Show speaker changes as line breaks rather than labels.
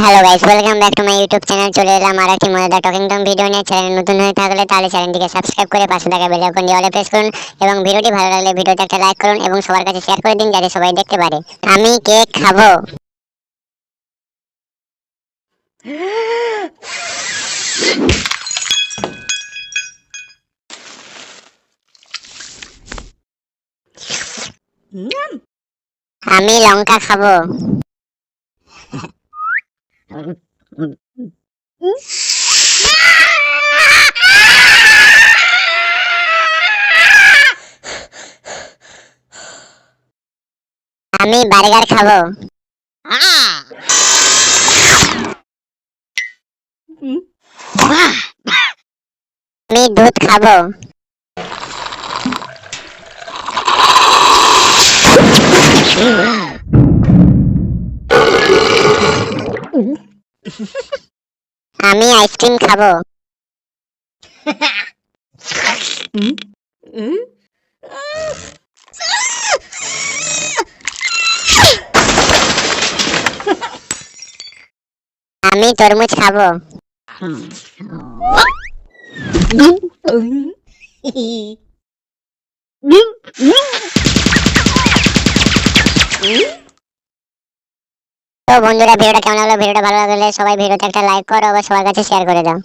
Hello guys, welcome back to my YouTube channel. চলে এলাম আর একটি মজাদার টকিং টম ভিডিও নিয়ে। চ্যানেল নতুন হয়ে থাকলে তাহলে চ্যানেলটিকে সাবস্ক্রাইব করে পাশে থাকা বেল আইকনটি অলে প্রেস করুন এবং ভিডিওটি ভালো লাগলে ভিডিওতে একটা লাইক করুন এবং সবার কাছে শেয়ার করে দিন যাতে সবাই দেখতে পারে। আমি কেক খাবো। আমি লঙ্কা খাবো। আমি বার্গার খাবো। আমি দুধ খাবো। আমি আইসক্রিম খাবো। আমি তরমুজ খাবো। তো বন্ধুরা, ভিডিওটা কেমন লাগলো? ভিডিওটা ভালো লাগলে সবাই ভিডিওতে একটা লাইক করো, আবার সবার কাছে শেয়ার করে দাও।